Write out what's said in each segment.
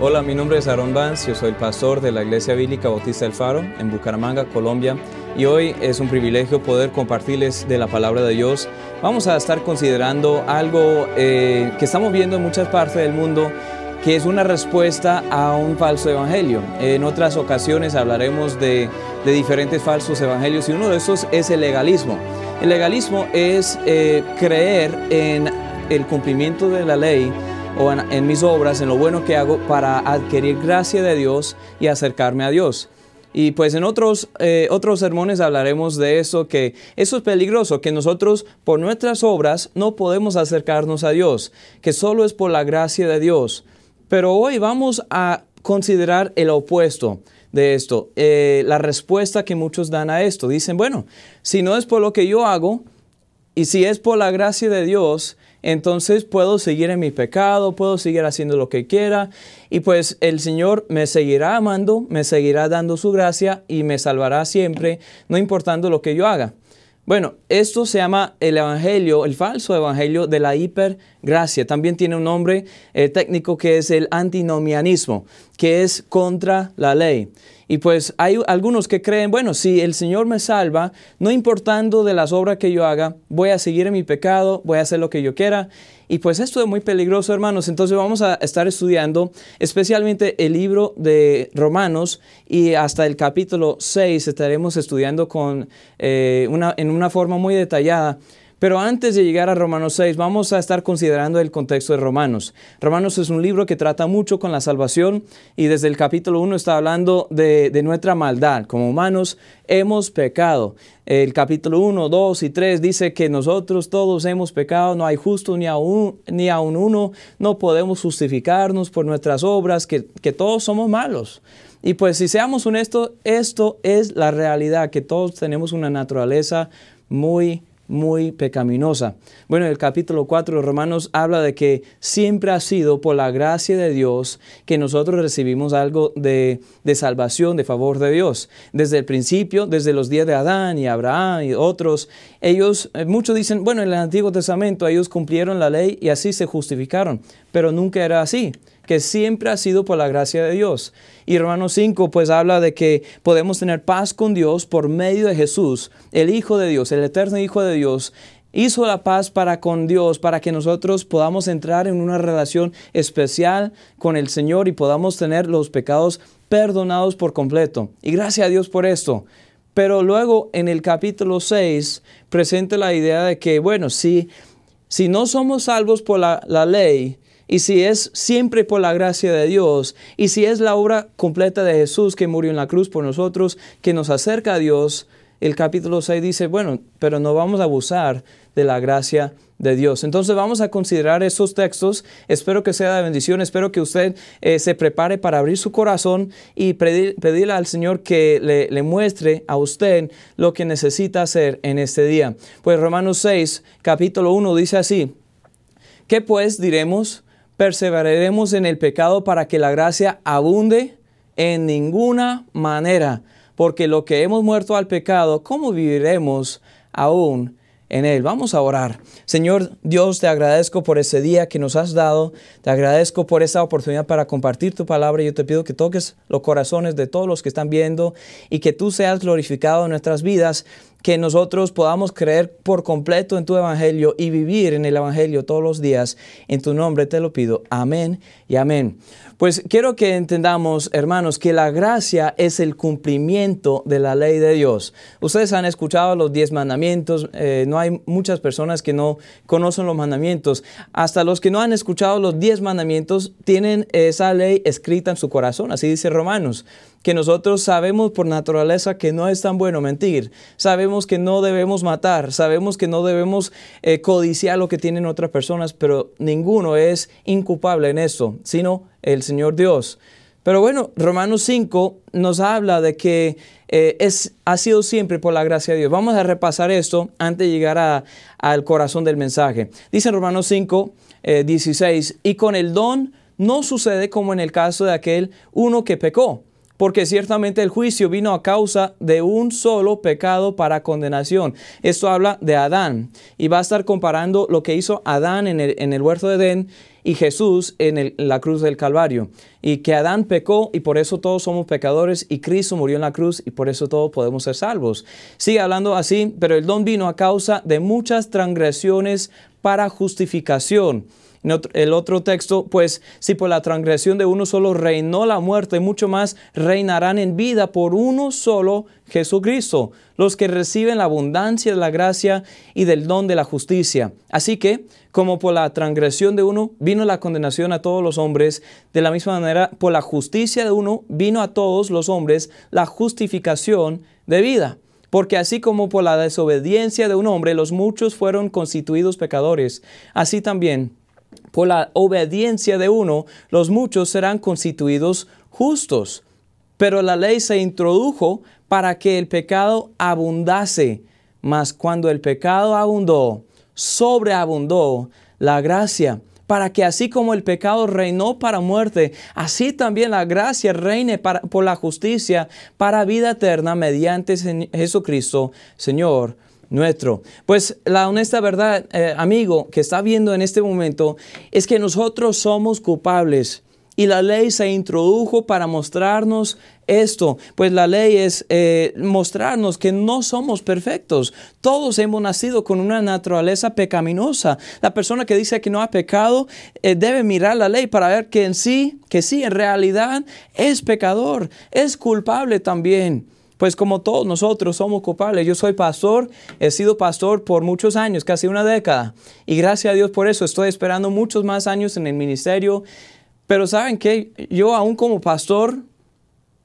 Hola, mi nombre es Aaron Vance, yo soy el pastor de la Iglesia Bíblica Bautista El Faro en Bucaramanga, Colombia, y hoy es un privilegio poder compartirles de la palabra de Dios. Vamos a estar considerando algo que estamos viendo en muchas partes del mundo, que es una respuesta a un falso evangelio. En otras ocasiones hablaremos de diferentes falsos evangelios y uno de esos es el legalismo. El legalismo es creer en el cumplimiento de la ley o en mis obras, en lo bueno que hago para adquirir gracia de Dios y acercarme a Dios. Y pues en otros sermones hablaremos de eso, que eso es peligroso, que nosotros por nuestras obras no podemos acercarnos a Dios, que solo es por la gracia de Dios. Pero hoy vamos a considerar el opuesto de esto, la respuesta que muchos dan a esto. Dicen, bueno, si no es por lo que yo hago y si es por la gracia de Dios, entonces puedo seguir en mi pecado, puedo seguir haciendo lo que quiera y pues el Señor me seguirá amando, me seguirá dando su gracia y me salvará siempre, no importando lo que yo haga. Bueno, esto se llama el evangelio, el falso evangelio de la hipergracia. También tiene un nombre técnico que es el antinomianismo, que es contra la ley. Y pues hay algunos que creen, bueno, si el Señor me salva, no importando de las obras que yo haga, voy a seguir en mi pecado, voy a hacer lo que yo quiera. Y pues esto es muy peligroso, hermanos. Entonces vamos a estar estudiando especialmente el libro de Romanos y hasta el capítulo 6 estaremos estudiando en una forma muy detallada. Pero antes de llegar a Romanos 6, vamos a estar considerando el contexto de Romanos. Romanos es un libro que trata mucho con la salvación y desde el capítulo 1 está hablando de nuestra maldad. Como humanos hemos pecado. El capítulo 1, 2 y 3 dice que nosotros todos hemos pecado, no hay justo ni aun uno, no podemos justificarnos por nuestras obras, que todos somos malos. Y pues si seamos honestos, esto es la realidad, que todos tenemos una naturaleza muy pecaminosa. Bueno, el capítulo 4 de Romanos habla de que siempre ha sido por la gracia de Dios que nosotros recibimos algo de salvación, de favor de Dios. Desde el principio, desde los días de Adán y Abraham y otros, muchos dicen, bueno, en el Antiguo Testamento ellos cumplieron la ley y así se justificaron, pero nunca era así, que siempre ha sido por la gracia de Dios. Y Romanos 5 pues habla de que podemos tener paz con Dios por medio de Jesús, el Hijo de Dios, el eterno Hijo de Dios. Hizo la paz con Dios para que nosotros podamos entrar en una relación especial con el Señor y podamos tener los pecados perdonados por completo. Y gracias a Dios por esto. Pero luego en el capítulo 6 presenta la idea de que, bueno, si no somos salvos por la ley, y si es siempre por la gracia de Dios, y si es la obra completa de Jesús que murió en la cruz por nosotros, que nos acerca a Dios, el capítulo 6 dice, bueno, pero no vamos a abusar de la gracia de Dios. Entonces vamos a considerar estos textos. Espero que sea de bendición, espero que usted se prepare para abrir su corazón y pedirle al Señor que le muestre a usted lo que necesita hacer en este día. Pues Romanos 6, capítulo 1 dice así, ¿qué pues diremos? ¿Perseveraremos en el pecado para que la gracia abunde? En ninguna manera, porque lo que hemos muerto al pecado, ¿cómo viviremos aún en él? Vamos a orar. Señor Dios, te agradezco por ese día que nos has dado, te agradezco por esa oportunidad para compartir tu palabra. Yo te pido que toques los corazones de todos los que están viendo y que tú seas glorificado en nuestras vidas, que nosotros podamos creer por completo en tu evangelio y vivir en el evangelio todos los días. En tu nombre te lo pido. Amén y amén. Pues quiero que entendamos, hermanos, que la gracia es el cumplimiento de la ley de Dios. Ustedes han escuchado los 10 mandamientos. No hay muchas personas que no conocen los mandamientos. Hasta los que no han escuchado los 10 mandamientos tienen esa ley escrita en su corazón. Así dice Romanos, que nosotros sabemos por naturaleza que no es tan bueno mentir. Sabemos que no debemos matar. Sabemos que no debemos codiciar lo que tienen otras personas, pero ninguno es inculpable en eso, sino el Señor Dios. Pero bueno, Romanos 5 nos habla de que ha sido siempre por la gracia de Dios. Vamos a repasar esto antes de llegar al corazón del mensaje. Dice en Romanos 5, 16, y con el don no sucede como en el caso de aquel uno que pecó, porque ciertamente el juicio vino a causa de un solo pecado para condenación. Esto habla de Adán y va a estar comparando lo que hizo Adán en el huerto de Edén y Jesús en la cruz del Calvario. Y que Adán pecó y por eso todos somos pecadores y Cristo murió en la cruz y por eso todos podemos ser salvos. Sigue hablando así, pero el don vino a causa de muchas transgresiones para justificación. El otro texto, pues si por la transgresión de uno solo reinó la muerte, mucho más reinarán en vida por uno solo, Jesucristo, los que reciben la abundancia de la gracia y del don de la justicia. Así que, como por la transgresión de uno vino la condenación a todos los hombres, de la misma manera, por la justicia de uno vino a todos los hombres la justificación de vida. Porque así como por la desobediencia de un hombre los muchos fueron constituidos pecadores, así también por la obediencia de uno, los muchos serán constituidos justos. Pero la ley se introdujo para que el pecado abundase. Mas cuando el pecado abundó, sobreabundó la gracia. Para que así como el pecado reinó para muerte, así también la gracia reine por la justicia para vida eterna mediante Jesucristo, Señor nuestro. Pues la honesta verdad, amigo, que está viendo en este momento, es que nosotros somos culpables. Y la ley se introdujo para mostrarnos esto. Pues la ley es mostrarnos que no somos perfectos. Todos hemos nacido con una naturaleza pecaminosa. La persona que dice que no ha pecado debe mirar la ley para ver que sí, en realidad es pecador, es culpable también. Pues como todos nosotros somos culpables. Yo soy pastor, he sido pastor por muchos años, casi una década. Y gracias a Dios por eso estoy esperando muchos más años en el ministerio. Pero ¿saben qué? Yo aún como pastor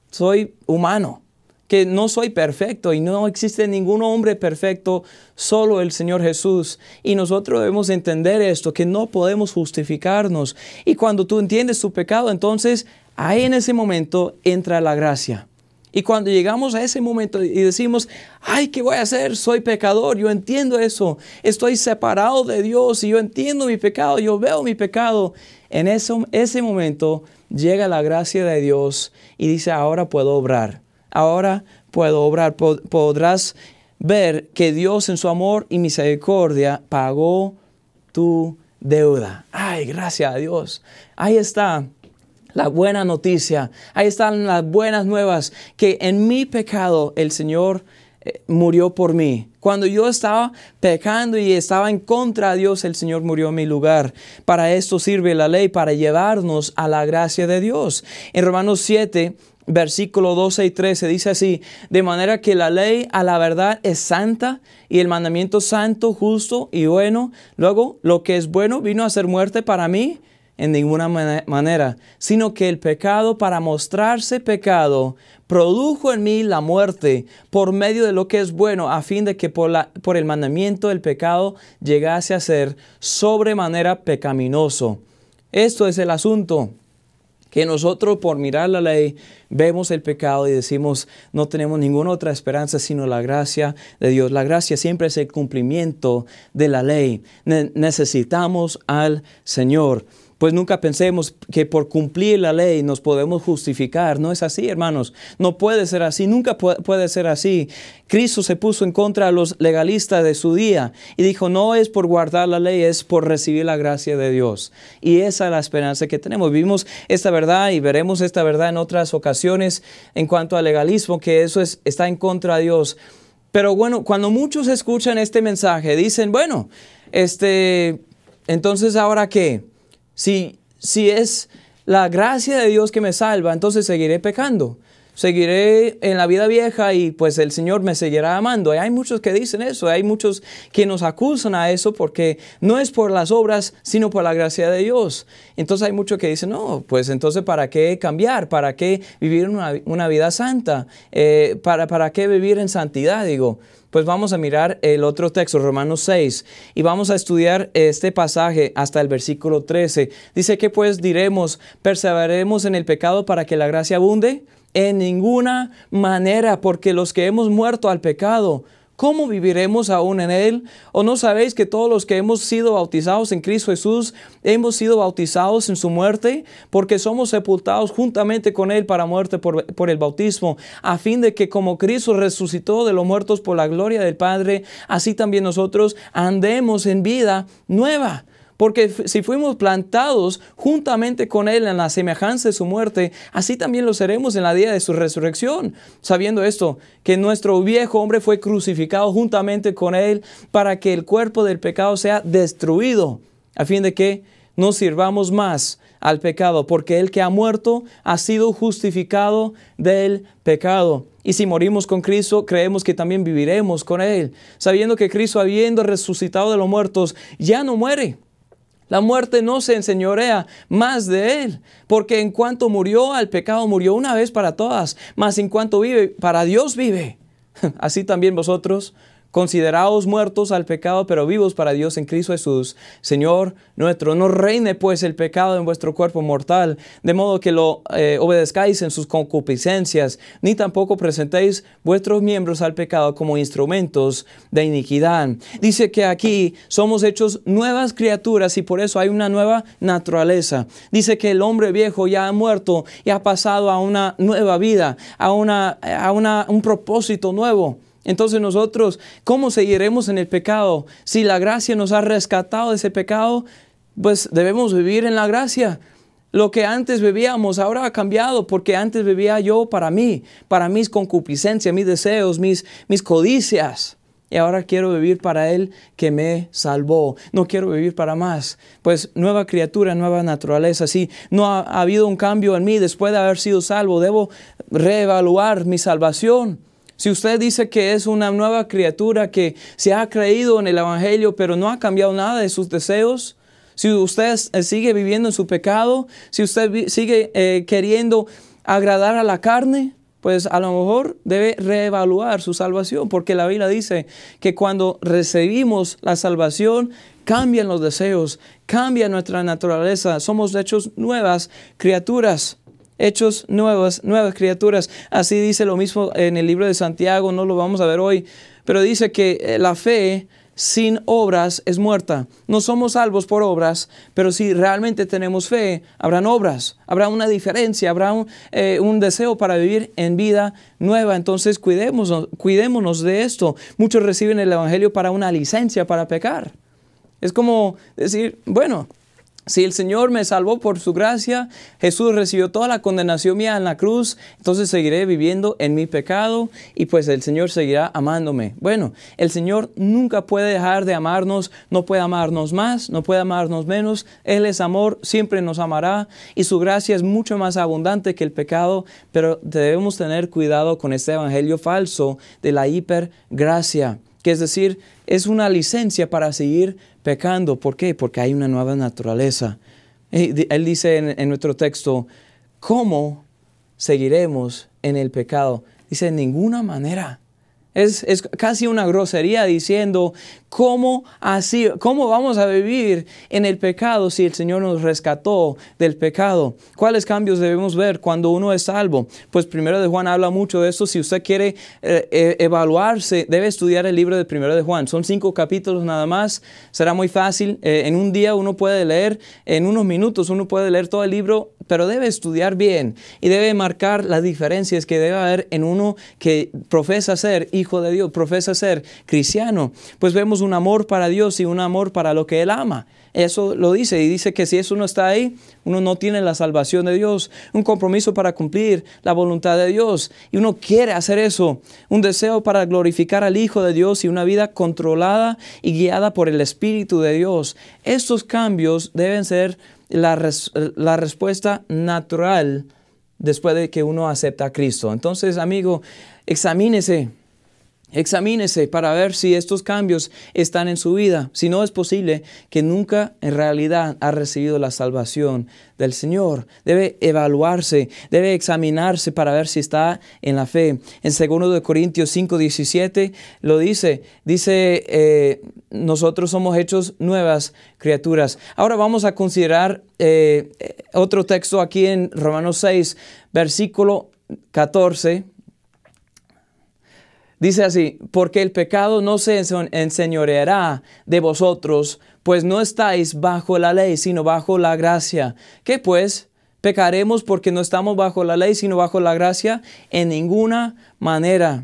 soy humano, que no soy perfecto y no existe ningún hombre perfecto, solo el Señor Jesús. Y nosotros debemos entender esto, que no podemos justificarnos. Y cuando tú entiendes tu pecado, entonces ahí en ese momento entra la gracia. Y cuando llegamos a ese momento y decimos, ay, ¿qué voy a hacer? Soy pecador, yo entiendo eso, estoy separado de Dios y yo entiendo mi pecado, yo veo mi pecado. En ese momento llega la gracia de Dios y dice, ahora puedo obrar, ahora puedo obrar. Podrás ver que Dios en su amor y misericordia pagó tu deuda. Ay, gracias a Dios. Ahí está la buena noticia, ahí están las buenas nuevas, que en mi pecado el Señor murió por mí. Cuando yo estaba pecando y estaba en contra de Dios, el Señor murió en mi lugar. Para esto sirve la ley, para llevarnos a la gracia de Dios. En Romanos 7, versículo 12 y 13 dice así, de manera que la ley a la verdad es santa y el mandamiento santo, justo y bueno. Luego, lo que es bueno vino a ser muerte para mí, en ninguna manera, sino que el pecado, para mostrarse pecado, produjo en mí la muerte por medio de lo que es bueno, a fin de que por el mandamiento el pecado llegase a ser sobremanera pecaminoso. Esto es el asunto, que nosotros por mirar la ley vemos el pecado y decimos no tenemos ninguna otra esperanza sino la gracia de Dios. La gracia siempre es el cumplimiento de la ley. Necesitamos al Señor. Pues nunca pensemos que por cumplir la ley nos podemos justificar. No es así, hermanos. No puede ser así. Nunca puede ser así. Cristo se puso en contra de los legalistas de su día y dijo, no es por guardar la ley, es por recibir la gracia de Dios. Y esa es la esperanza que tenemos. Vimos esta verdad y veremos esta verdad en otras ocasiones en cuanto al legalismo, que eso está en contra de Dios. Pero bueno, cuando muchos escuchan este mensaje, dicen, bueno, entonces ¿ahora qué? Si es la gracia de Dios que me salva, entonces seguiré pecando. Seguiré en la vida vieja y pues el Señor me seguirá amando. Y hay muchos que dicen eso, hay muchos que nos acusan a eso porque no es por las obras, sino por la gracia de Dios. Entonces hay muchos que dicen, no, pues entonces ¿para qué cambiar? ¿Para qué vivir una vida santa? ¿Para qué vivir en santidad? Digo, pues vamos a mirar el otro texto, Romanos 6, y vamos a estudiar este pasaje hasta el versículo 13. Dice que pues diremos, ¿perseveraremos en el pecado para que la gracia abunde? En ninguna manera, porque los que hemos muerto al pecado, ¿cómo viviremos aún en él? ¿O no sabéis que todos los que hemos sido bautizados en Cristo Jesús, hemos sido bautizados en su muerte? Porque somos sepultados juntamente con él para muerte por el bautismo, a fin de que como Cristo resucitó de los muertos por la gloria del Padre, así también nosotros andemos en vida nueva. Porque si fuimos plantados juntamente con Él en la semejanza de su muerte, así también lo seremos en la día de su resurrección. Sabiendo esto, que nuestro viejo hombre fue crucificado juntamente con Él para que el cuerpo del pecado sea destruido, a fin de que no sirvamos más al pecado, porque el que ha muerto ha sido justificado del pecado. Y si morimos con Cristo, creemos que también viviremos con Él, sabiendo que Cristo, habiendo resucitado de los muertos, ya no muere. La muerte no se enseñorea más de Él, porque en cuanto murió al pecado, murió una vez para todas, mas en cuanto vive, para Dios vive. Así también vosotros, consideraos muertos al pecado, pero vivos para Dios en Cristo Jesús, Señor nuestro. No reine pues el pecado en vuestro cuerpo mortal, de modo que lo obedezcáis en sus concupiscencias, ni tampoco presentéis vuestros miembros al pecado como instrumentos de iniquidad. Dice que aquí somos hechos nuevas criaturas y por eso hay una nueva naturaleza. Dice que el hombre viejo ya ha muerto y ha pasado a una nueva vida, a un propósito nuevo. Entonces nosotros, ¿cómo seguiremos en el pecado? Si la gracia nos ha rescatado de ese pecado, pues debemos vivir en la gracia. Lo que antes vivíamos ahora ha cambiado, porque antes vivía yo para mí, para mis concupiscencias, mis deseos, mis codicias. Y ahora quiero vivir para Él que me salvó. No quiero vivir para más. Pues nueva criatura, nueva naturaleza. Si no ha habido un cambio en mí después de haber sido salvo, debo reevaluar mi salvación. Si usted dice que es una nueva criatura que se ha creído en el Evangelio, pero no ha cambiado nada de sus deseos, si usted sigue viviendo en su pecado, si usted sigue queriendo agradar a la carne, pues a lo mejor debe reevaluar su salvación, porque la Biblia dice que cuando recibimos la salvación, cambian los deseos, cambia nuestra naturaleza, somos hechos nuevas criaturas. Hechos nuevas criaturas. Así dice lo mismo en el libro de Santiago, no lo vamos a ver hoy, pero dice que la fe sin obras es muerta. No somos salvos por obras, pero si realmente tenemos fe, habrán obras, habrá una diferencia, habrá un deseo para vivir en vida nueva. Entonces cuidémonos de esto. Muchos reciben el Evangelio para una licencia para pecar. Es como decir, bueno, si el Señor me salvó por su gracia, Jesús recibió toda la condenación mía en la cruz, entonces seguiré viviendo en mi pecado y pues el Señor seguirá amándome. Bueno, el Señor nunca puede dejar de amarnos, no puede amarnos más, no puede amarnos menos. Él es amor, siempre nos amará y su gracia es mucho más abundante que el pecado, pero debemos tener cuidado con este evangelio falso de la hipergracia, que es decir, es una licencia para seguir pecando. ¿Por qué? Porque hay una nueva naturaleza. Él dice en nuestro texto, ¿cómo seguiremos en el pecado? Dice, de ninguna manera. Es casi una grosería diciendo, ¿cómo vamos a vivir en el pecado si el Señor nos rescató del pecado? ¿Cuáles cambios debemos ver cuando uno es salvo? Pues Primero de Juan habla mucho de esto. Si usted quiere evaluarse, debe estudiar el libro de Primero de Juan. Son 5 capítulos nada más. Será muy fácil. En un día uno puede leer, en unos minutos uno puede leer todo el libro, pero debe estudiar bien y debe marcar las diferencias que debe haber en uno que profesa ser hijo de Dios, profesa ser cristiano. Pues vemos un amor para Dios y un amor para lo que Él ama. Eso lo dice, y dice que si eso no está ahí, uno no tiene la salvación de Dios, un compromiso para cumplir la voluntad de Dios, y uno quiere hacer eso, un deseo para glorificar al Hijo de Dios y una vida controlada y guiada por el Espíritu de Dios. Estos cambios deben ser la respuesta natural después de que uno acepta a Cristo. Entonces, amigo, examínese para ver si estos cambios están en su vida. Si no, es posible que nunca en realidad ha recibido la salvación del Señor. Debe evaluarse, debe examinarse para ver si está en la fe. En 2 Corintios 5:17 lo dice, nosotros somos hechos nuevas criaturas. Ahora vamos a considerar otro texto aquí en Romanos 6, versículo 14. Dice así, porque el pecado no se enseñoreará de vosotros, pues no estáis bajo la ley, sino bajo la gracia. ¿Qué pues? ¿Pecaremos porque no estamos bajo la ley, sino bajo la gracia? En ninguna manera.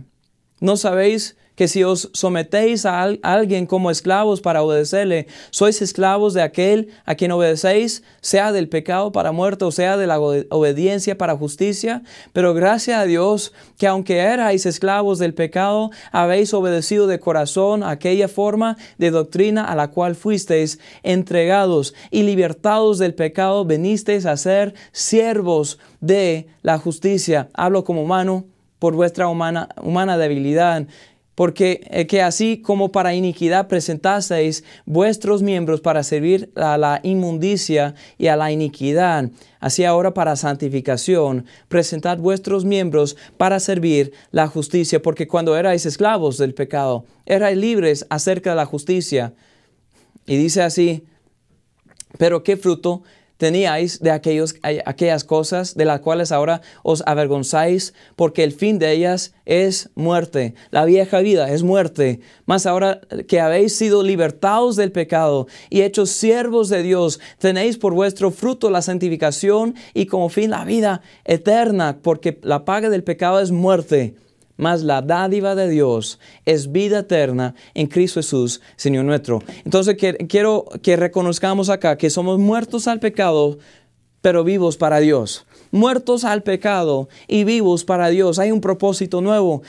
¿No sabéis que si os sometéis a alguien como esclavos para obedecerle, sois esclavos de aquel a quien obedecéis, sea del pecado para muerte o sea de la obediencia para justicia. Pero gracias a Dios que aunque erais esclavos del pecado, habéis obedecido de corazón a aquella forma de doctrina a la cual fuisteis entregados, y libertados del pecado venisteis a ser siervos de la justicia. Hablo como humano por vuestra humana debilidad. Porque que así como para iniquidad presentasteis vuestros miembros para servir a la inmundicia y a la iniquidad, así ahora para santificación presentad vuestros miembros para servir la justicia. Porque cuando erais esclavos del pecado, erais libres acerca de la justicia. Y dice así, pero ¿qué fruto teníais de aquellas cosas de las cuales ahora os avergonzáis? Porque el fin de ellas es muerte. La vieja vida es muerte. Mas ahora que habéis sido libertados del pecado y hechos siervos de Dios, tenéis por vuestro fruto la santificación y como fin la vida eterna, porque la paga del pecado es muerte. Mas la dádiva de Dios es vida eterna en Cristo Jesús, Señor nuestro. Entonces quiero que reconozcamos acá que somos muertos al pecado, pero vivos para Dios. Muertos al pecado y vivos para Dios. Hay un propósito nuevo.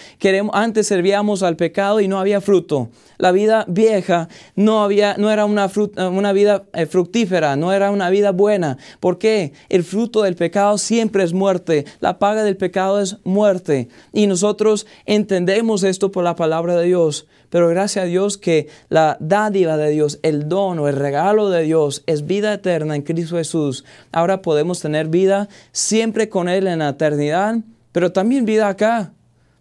Antes servíamos al pecado y no había fruto. La vida vieja no era una vida fructífera, no era una vida buena. ¿Por qué? El fruto del pecado siempre es muerte. La paga del pecado es muerte. Y nosotros entendemos esto por la palabra de Dios. Pero gracias a Dios que la dádiva de Dios, el don o el regalo de Dios es vida eterna en Cristo Jesús. Ahora podemos tener vida siempre con Él en la eternidad, pero también vida acá.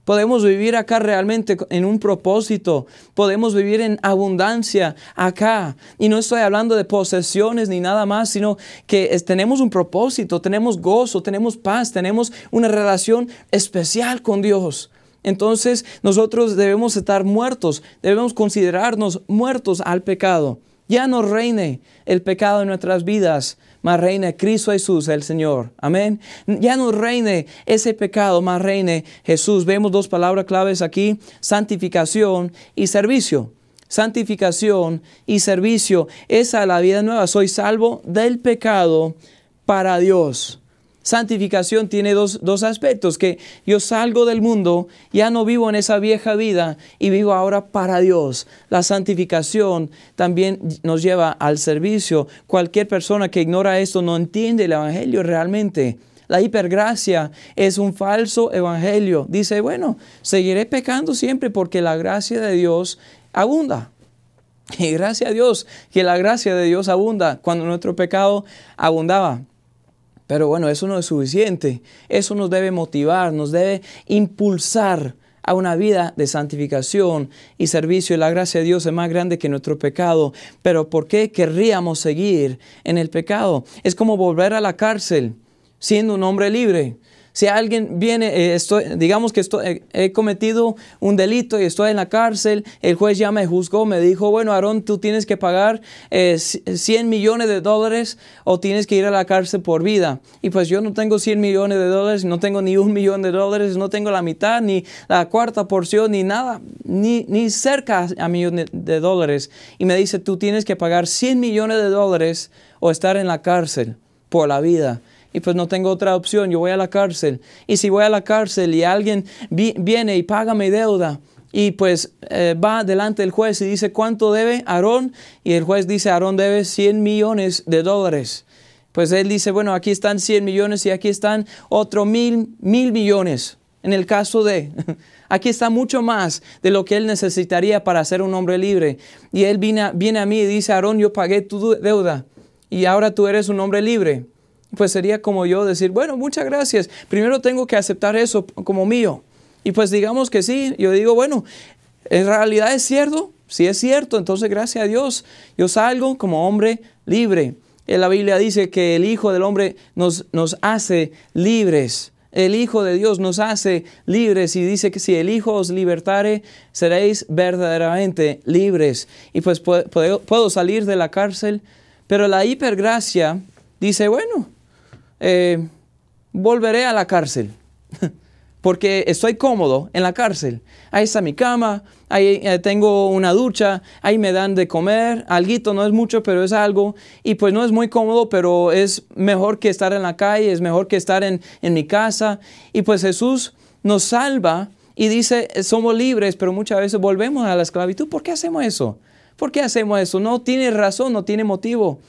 Podemos vivir acá realmente en un propósito. Podemos vivir en abundancia acá. Y no estoy hablando de posesiones ni nada más, sino que tenemos un propósito, tenemos gozo, tenemos paz, tenemos una relación especial con Dios. Entonces nosotros debemos estar muertos, debemos considerarnos muertos al pecado. Ya no reine el pecado en nuestras vidas, mas reine Cristo Jesús el Señor. Amén. Ya no reine ese pecado, mas reine Jesús. Vemos dos palabras claves aquí: santificación y servicio. Santificación y servicio. Esa es la vida nueva. Soy salvo del pecado para Dios. Santificación tiene dos aspectos, que yo salgo del mundo, ya no vivo en esa vieja vida y vivo ahora para Dios. La santificación también nos lleva al servicio. Cualquier persona que ignora esto no entiende el Evangelio realmente. La hipergracia es un falso evangelio. Dice, bueno, seguiré pecando siempre porque la gracia de Dios abunda. Y gracias a Dios que la gracia de Dios abunda cuando nuestro pecado abundaba. Pero bueno, eso no es suficiente. Eso nos debe motivar, nos debe impulsar a una vida de santificación y servicio. Y la gracia de Dios es más grande que nuestro pecado. Pero ¿por qué querríamos seguir en el pecado? Es como volver a la cárcel siendo un hombre libre. Si alguien viene, digamos que he cometido un delito y estoy en la cárcel, el juez ya me juzgó, me dijo, bueno, Aarón, tú tienes que pagar 100 millones de dólares o tienes que ir a la cárcel por vida. Y pues yo no tengo 100 millones de dólares, no tengo ni $1 millón, no tengo la mitad, ni la cuarta porción, ni nada, ni cerca a $1 millón de dólares. Y me dice, tú tienes que pagar 100 millones de dólares o estar en la cárcel por la vida. Y pues no tengo otra opción, yo voy a la cárcel. Y si voy a la cárcel y alguien viene y paga mi deuda, y pues va delante del juez y dice, ¿cuánto debe Aarón? Y el juez dice, Aarón debe 100 millones de dólares. Pues él dice, bueno, aquí están 100 millones y aquí están otros mil millones. En el caso de, aquí está mucho más de lo que él necesitaría para ser un hombre libre. Y él viene a mí y dice, Aarón, yo pagué tu deuda y ahora tú eres un hombre libre. Pues sería como yo decir, bueno, muchas gracias. Primero tengo que aceptar eso como mío. Y pues digamos que sí. Yo digo, bueno, ¿en realidad es cierto? Si es cierto, entonces gracias a Dios. Yo salgo como hombre libre. La Biblia dice que el Hijo del Hombre nos hace libres. El Hijo de Dios nos hace libres y dice que si el Hijo os libertare, seréis verdaderamente libres. Y pues puedo salir de la cárcel, pero la hipergracia dice, bueno, volveré a la cárcel porque estoy cómodo en la cárcel. Ahí está mi cama, ahí tengo una ducha, ahí me dan de comer, alguito, no es mucho, pero es algo. Y pues no es muy cómodo, pero es mejor que estar en la calle, es mejor que estar en mi casa. Y pues Jesús nos salva y dice, somos libres, pero muchas veces volvemos a la esclavitud. ¿Por qué hacemos eso? ¿Por qué hacemos eso? No tiene razón, no tiene motivo.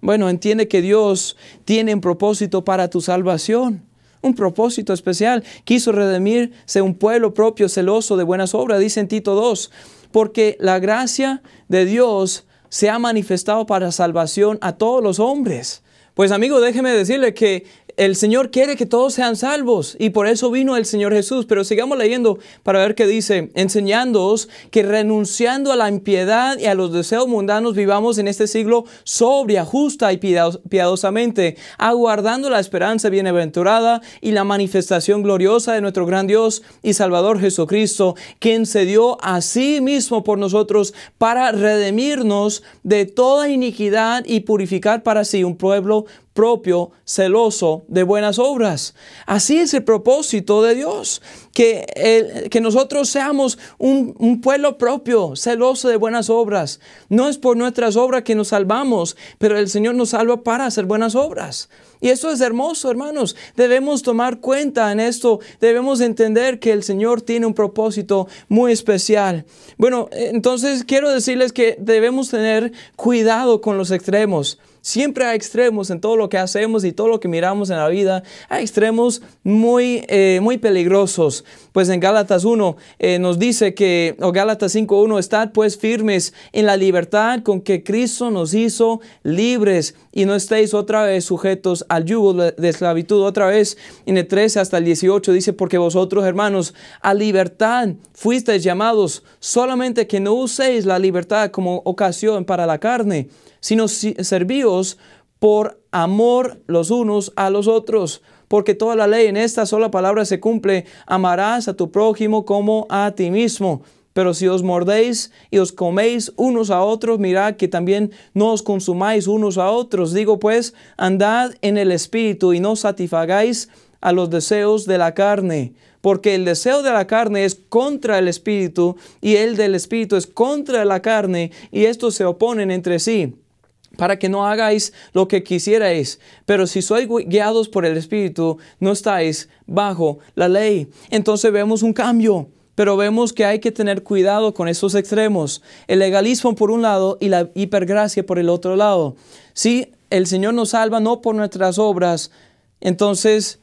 Bueno, entiende que Dios tiene un propósito para tu salvación. Un propósito especial. Quiso redimirse un pueblo propio, celoso de buenas obras, dice en Tito 2. Porque la gracia de Dios se ha manifestado para salvación a todos los hombres. Pues amigo, déjeme decirle que el Señor quiere que todos sean salvos y por eso vino el Señor Jesús. Pero sigamos leyendo para ver qué dice. Enseñándoos que renunciando a la impiedad y a los deseos mundanos vivamos en este siglo sobria, justa y piadosamente, aguardando la esperanza bienaventurada y la manifestación gloriosa de nuestro gran Dios y Salvador Jesucristo, quien se dio a sí mismo por nosotros para redimirnos de toda iniquidad y purificar para sí un pueblo propio, celoso de buenas obras. Así es el propósito de Dios, que nosotros seamos un pueblo propio, celoso de buenas obras. No es por nuestras obras que nos salvamos, pero el Señor nos salva para hacer buenas obras. Y esto es hermoso, hermanos. Debemos tomar cuenta en esto. Debemos entender que el Señor tiene un propósito muy especial. Bueno, entonces quiero decirles que debemos tener cuidado con los extremos. Siempre hay extremos en todo lo que hacemos y todo lo que miramos en la vida. Hay extremos muy peligrosos. Pues en Gálatas 1 nos dice que, o Gálatas 5:1, estad pues firmes en la libertad con que Cristo nos hizo libres y no estéis otra vez sujetos al yugo de esclavitud. Otra vez en el 13 hasta el 18 dice, porque vosotros, hermanos, a libertad fuisteis llamados, solamente que no uséis la libertad como ocasión para la carne, sino servíos por amor los unos a los otros. Porque toda la ley en esta sola palabra se cumple: amarás a tu prójimo como a ti mismo. Pero si os mordéis y os coméis unos a otros, mirad que también no os consumáis unos a otros. Digo pues, andad en el Espíritu y no satisfagáis a los deseos de la carne. Porque el deseo de la carne es contra el Espíritu y el del Espíritu es contra la carne, y estos se oponen entre sí, para que no hagáis lo que quisierais. Pero si sois guiados por el Espíritu, no estáis bajo la ley. Entonces vemos un cambio, pero vemos que hay que tener cuidado con esos extremos. El legalismo por un lado y la hipergracia por el otro lado. Sí, el Señor nos salva no por nuestras obras, entonces,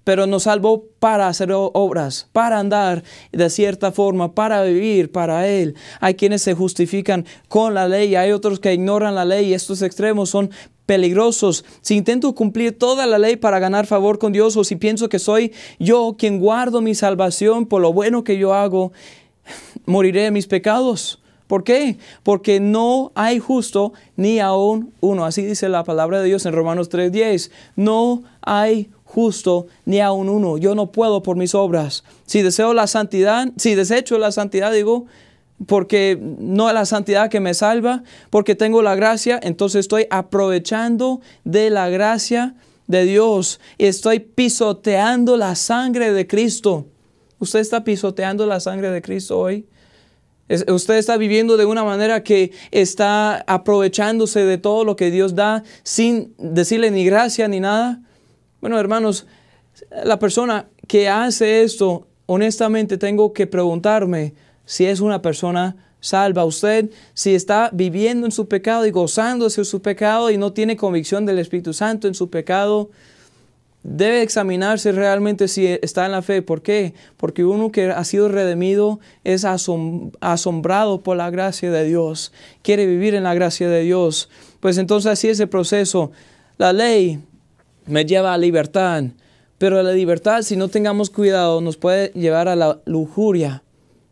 pero nos salvó para hacer obras, para andar de cierta forma, para vivir para Él. Hay quienes se justifican con la ley, hay otros que ignoran la ley, y estos extremos son peligrosos. Si intento cumplir toda la ley para ganar favor con Dios, o si pienso que soy yo quien guardo mi salvación por lo bueno que yo hago, moriré de mis pecados. ¿Por qué? Porque no hay justo ni aún uno. Así dice la palabra de Dios en Romanos 3:10. No hay justo ni aún uno. Yo no puedo por mis obras. Si deseo la santidad, si desecho la santidad, digo, porque no es la santidad que me salva, porque tengo la gracia, entonces estoy aprovechando de la gracia de Dios y estoy pisoteando la sangre de Cristo. ¿Usted está pisoteando la sangre de Cristo hoy? Usted está viviendo de una manera que está aprovechándose de todo lo que Dios da sin decirle ni gracia ni nada. Bueno, hermanos, la persona que hace esto, honestamente tengo que preguntarme si es una persona salva. Usted, si está viviendo en su pecado y gozándose de su pecado y no tiene convicción del Espíritu Santo en su pecado, debe examinarse realmente si está en la fe. ¿Por qué? Porque uno que ha sido redimido es asombrado por la gracia de Dios. Quiere vivir en la gracia de Dios. Pues entonces así es el proceso. La ley me lleva a libertad, pero la libertad, si no tengamos cuidado, nos puede llevar a la lujuria.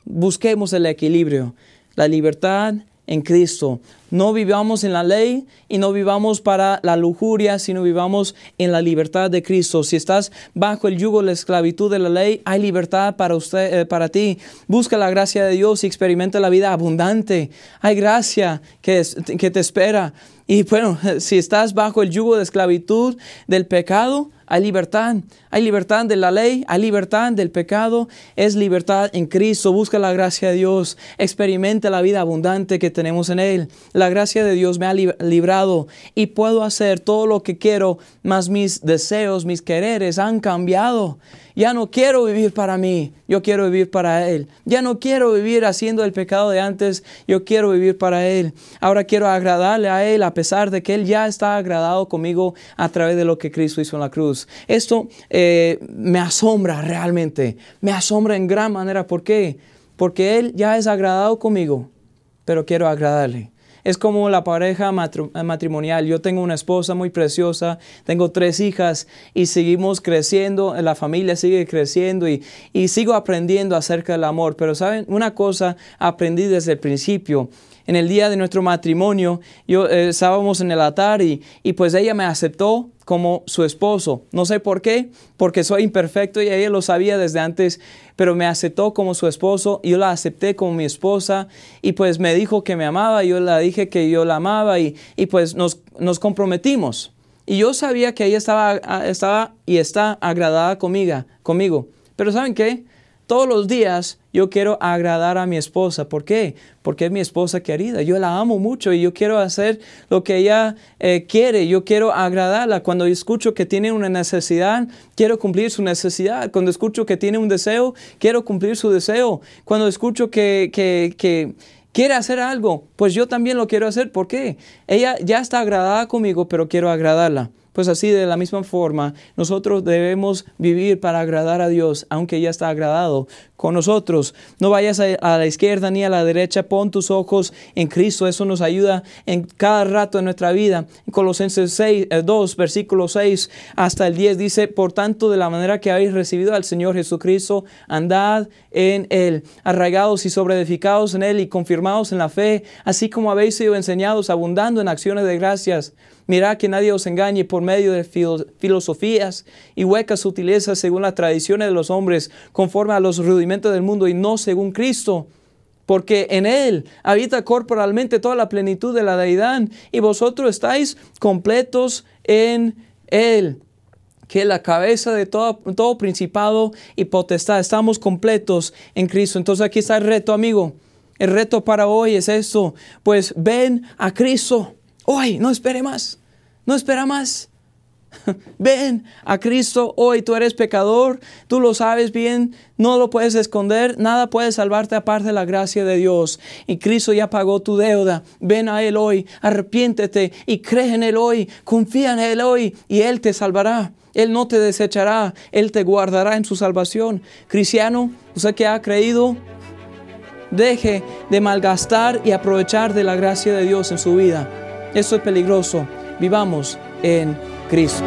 Busquemos el equilibrio. La libertad en Cristo, no vivamos en la ley y no vivamos para la lujuria, sino vivamos en la libertad de Cristo. Si estás bajo el yugo de la esclavitud de la ley, hay libertad para usted, para ti. Busca la gracia de Dios y experimenta la vida abundante. Hay gracia que te espera. Y bueno, si estás bajo el yugo de esclavitud del pecado, hay libertad. Hay libertad de la ley, hay libertad del pecado, es libertad en Cristo. Busca la gracia de Dios, experimenta la vida abundante que tenemos en Él. La gracia de Dios me ha librado y puedo hacer todo lo que quiero, mas mis deseos, mis quereres han cambiado. Ya no quiero vivir para mí, yo quiero vivir para Él. Ya no quiero vivir haciendo el pecado de antes, yo quiero vivir para Él. Ahora quiero agradarle a Él a pesar de que Él ya está agradado conmigo a través de lo que Cristo hizo en la cruz. Esto me asombra realmente, me asombra en gran manera. ¿Por qué? Porque Él ya es agradado conmigo, pero quiero agradarle. Es como la pareja matrimonial. Yo tengo una esposa muy preciosa, tengo 3 hijas y seguimos creciendo, la familia sigue creciendo y sigo aprendiendo acerca del amor. Pero ¿saben? Una cosa aprendí desde el principio. En el día de nuestro matrimonio, estábamos en el altar y pues ella me aceptó como su esposo. No sé por qué, porque soy imperfecto y ella lo sabía desde antes, pero me aceptó como su esposo y yo la acepté como mi esposa y pues me dijo que me amaba, yo le dije que yo la amaba y pues nos comprometimos. Y yo sabía que ella estaba y está agradada conmigo. Pero ¿saben qué? Todos los días yo quiero agradar a mi esposa. ¿Por qué? Porque es mi esposa querida. Yo la amo mucho y yo quiero hacer lo que ella quiere. Yo quiero agradarla. Cuando escucho que tiene una necesidad, quiero cumplir su necesidad. Cuando escucho que tiene un deseo, quiero cumplir su deseo. Cuando escucho que quiere hacer algo, pues yo también lo quiero hacer. ¿Por qué? Ella ya está agradada conmigo, pero quiero agradarla. Pues así, de la misma forma, nosotros debemos vivir para agradar a Dios, aunque ya está agradado con nosotros. No vayas a la izquierda ni a la derecha, pon tus ojos en Cristo. Eso nos ayuda en cada rato de nuestra vida. En Colosenses 2, versículo 6 hasta el 10 dice: por tanto, de la manera que habéis recibido al Señor Jesucristo, andad en Él, arraigados y sobreedificados en Él y confirmados en la fe, así como habéis sido enseñados, abundando en acciones de gracias. Mirad que nadie os engañe por medio de filosofías y huecas sutilezas según las tradiciones de los hombres, conforme a los rudimentos del mundo y no según Cristo. Porque en Él habita corporalmente toda la plenitud de la deidad y vosotros estáis completos en Él, que es la cabeza de todo principado y potestad. Estamos completos en Cristo. Entonces aquí está el reto, amigo. El reto para hoy es esto: pues ven a Cristo. Hoy, no espere más, no espera más. Ven a Cristo hoy. Tú eres pecador, tú lo sabes bien, no lo puedes esconder, nada puede salvarte aparte de la gracia de Dios. Y Cristo ya pagó tu deuda. Ven a Él hoy, arrepiéntete y cree en Él hoy, confía en Él hoy y Él te salvará. Él no te desechará, Él te guardará en su salvación. Cristiano, usted que ha creído, deje de malgastar y aprovechar de la gracia de Dios en su vida. Esto es peligroso. Vivamos en Cristo.